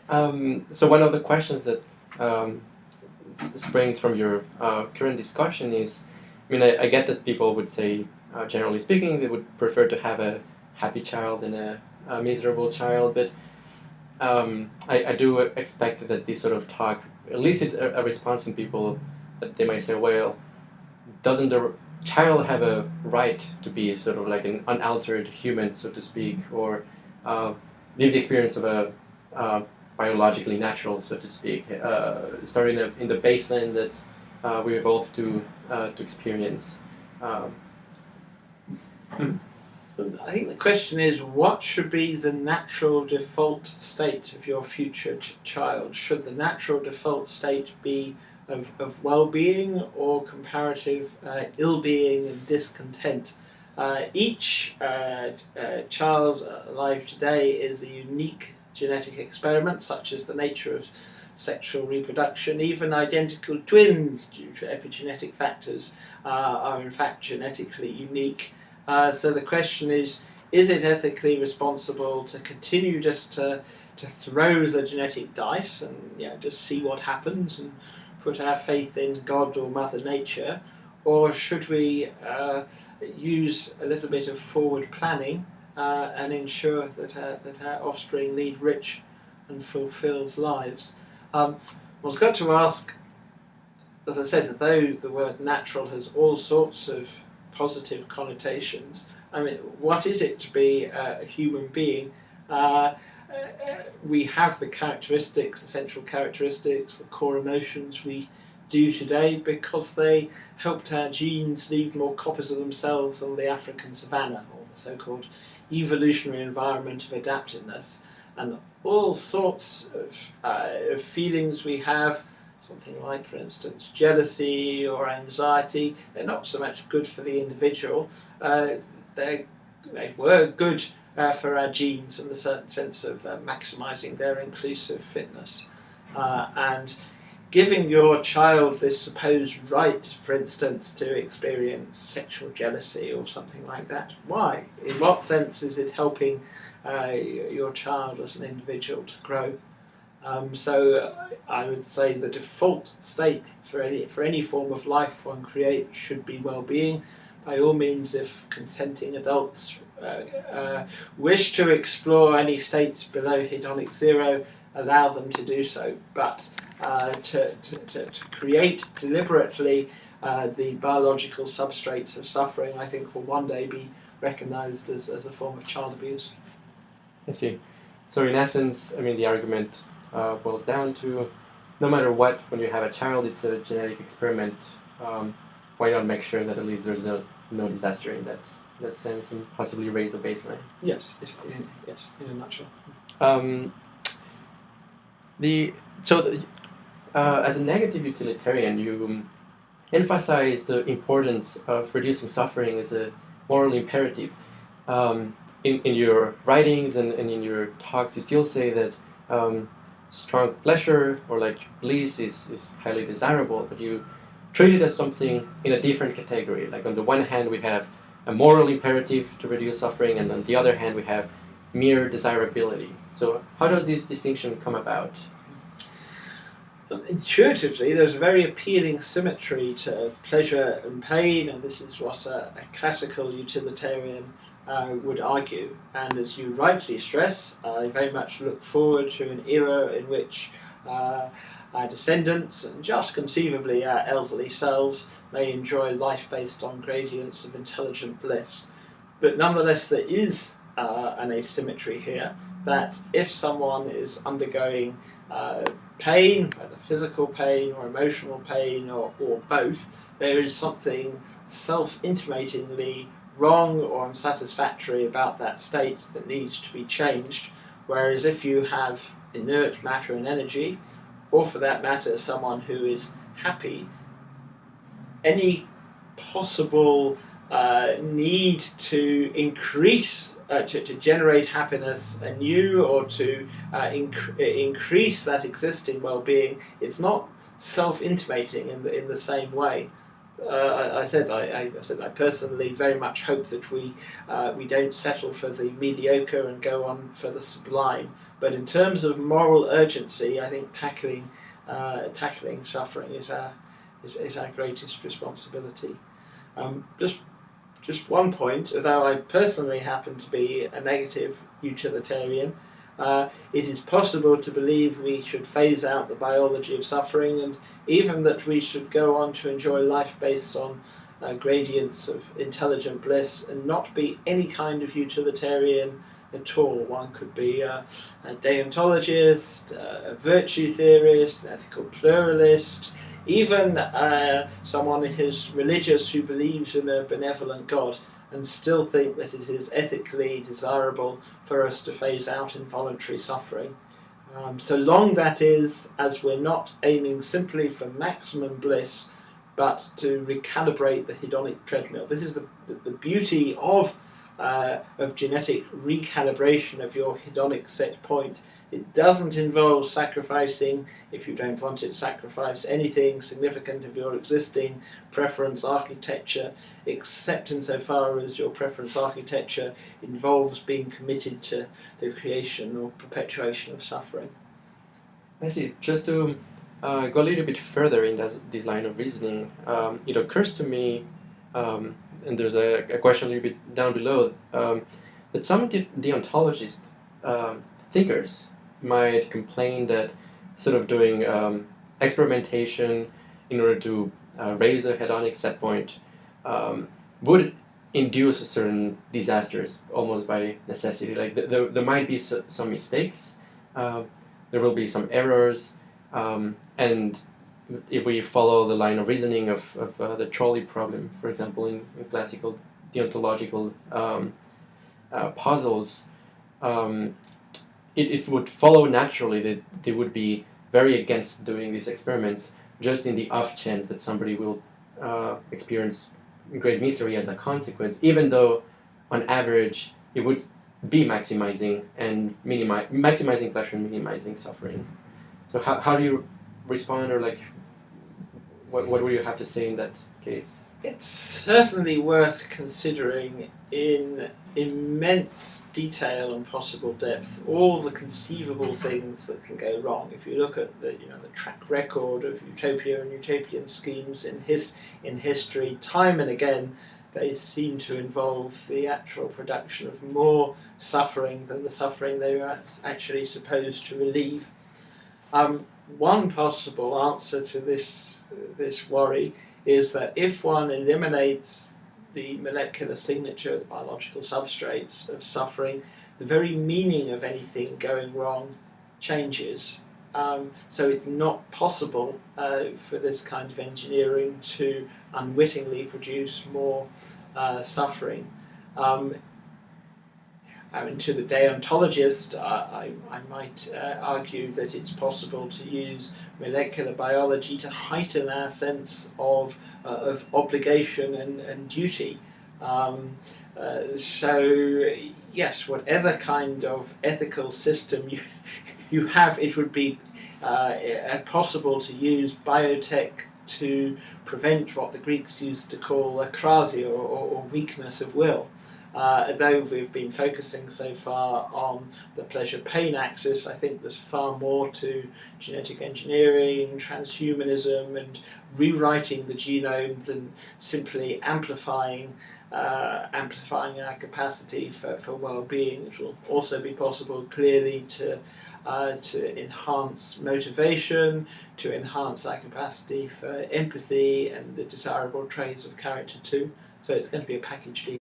So one of the questions that springs from your current discussion is, I mean, I get that people would say, generally speaking, they would prefer to have a happy child than a miserable child, but I do expect that this sort of talk elicit a response in people that they might say, well, doesn't the child have a right to be sort of like an unaltered human, so to speak, or live the experience of a biologically natural, so to speak, starting in the baseline that we evolved to experience. I think the question is, what should be the natural default state of your future child? Should the natural default state be of well-being or comparative ill-being and discontent? Each child alive today is a unique genetic experiment, such as the nature of sexual reproduction. Even identical twins, due to epigenetic factors, are in fact genetically unique. So the question is it ethically responsible to continue just to throw the genetic dice and just see what happens and put our faith in God or Mother Nature, or should we use a little bit of forward planning and ensure that our offspring lead rich and fulfilled lives? I was going to ask, as I said, though the word natural has all sorts of positive connotations, I mean, what is it to be a human being? We have the characteristics, essential characteristics, the core emotions we do today because they helped our genes leave more copies of themselves on the African savannah, or the so-called evolutionary environment of adaptiveness. And all sorts of feelings we have, something like, for instance, jealousy or anxiety, they're not so much good for the individual. They were good for our genes in the certain sense of maximising their inclusive fitness. And giving your child this supposed right, for instance, to experience sexual jealousy or something like that, why? In what sense is it helping your child as an individual to grow? So I would say the default state for any form of life one creates should be well-being. By all means, if consenting adults wish to explore any states below hedonic zero, allow them to do so. But to create deliberately the biological substrates of suffering, I think will one day be recognised as a form of child abuse. I see. So in essence, I mean, the argument boils down to, no matter what, when you have a child, it's a genetic experiment. Why not make sure that at least there's no disaster in that sense, and possibly raise the baseline? Yes, in a nutshell. As a negative utilitarian, you emphasize the importance of reducing suffering as a moral imperative. In your writings and in your talks, you still say that strong pleasure or like bliss is highly desirable, but you treat it as something in a different category. Like on the one hand, we have a moral imperative to reduce suffering, and on the other hand, we have mere desirability. So how does this distinction come about? Intuitively, there's a very appealing symmetry to pleasure and pain, and this is what a classical utilitarian would argue. And as you rightly stress, I very much look forward to an era in which our descendants, and just conceivably our elderly selves, may enjoy life based on gradients of intelligent bliss. But nonetheless, there is an asymmetry here, that if someone is undergoing pain, whether physical pain or emotional pain or both, there is something self-intimatingly wrong or unsatisfactory about that state that needs to be changed. Whereas if you have inert matter and energy, or for that matter someone who is happy, any possible need to increase to generate happiness anew, or to increase that existing well-being, it's not self-intimating in the same way. I said I personally very much hope that we don't settle for the mediocre and go on for the sublime. But in terms of moral urgency, I think tackling suffering is our greatest responsibility. Just one point, although I personally happen to be a negative utilitarian, it is possible to believe we should phase out the biology of suffering, and even that we should go on to enjoy life based on gradients of intelligent bliss and not be any kind of utilitarian at all. One could be a deontologist, a virtue theorist, an ethical pluralist, even someone who's religious who believes in a benevolent God, and still think that it is ethically desirable for us to phase out involuntary suffering. So long that is, as we're not aiming simply for maximum bliss, but to recalibrate the hedonic treadmill. This is the beauty of genetic recalibration of your hedonic set point. It doesn't involve sacrificing, if you don't want it, sacrifice anything significant of your existing preference architecture, except insofar as your preference architecture involves being committed to the creation or perpetuation of suffering. I see. Just to go a little bit further in this line of reasoning, it occurs to me, and there's a question a little bit down below, that some deontologist thinkers might complain that sort of doing experimentation in order to raise a hedonic set point would induce certain disasters almost by necessity. Like there might be some mistakes, there will be some errors, and if we follow the line of reasoning of the trolley problem, for example, in classical deontological puzzles, it would follow naturally that they would be very against doing these experiments, just in the off chance that somebody will experience great misery as a consequence, even though on average it would be maximizing pleasure and minimizing suffering. So how do you respond, or like what would you have to say in that case? It's certainly worth considering in immense detail and possible depth all the conceivable things that can go wrong. If you look at the track record of utopia and utopian schemes in history, time and again, they seem to involve the actual production of more suffering than the suffering they were actually supposed to relieve. One possible answer to this worry is that if one eliminates the molecular signature, the biological substrates of suffering, the very meaning of anything going wrong changes. So it's not possible for this kind of engineering to unwittingly produce more suffering. To the deontologist, I might argue that it's possible to use molecular biology to heighten our sense of obligation and duty. So yes, whatever kind of ethical system you have, it would be possible to use biotech to prevent what the Greeks used to call akrasia, or weakness of will. Though we've been focusing so far on the pleasure-pain axis, I think there's far more to genetic engineering, transhumanism, and rewriting the genome than simply amplifying our capacity for well-being. It will also be possible, clearly, to enhance motivation, to enhance our capacity for empathy and the desirable traits of character too. So it's going to be a package deal.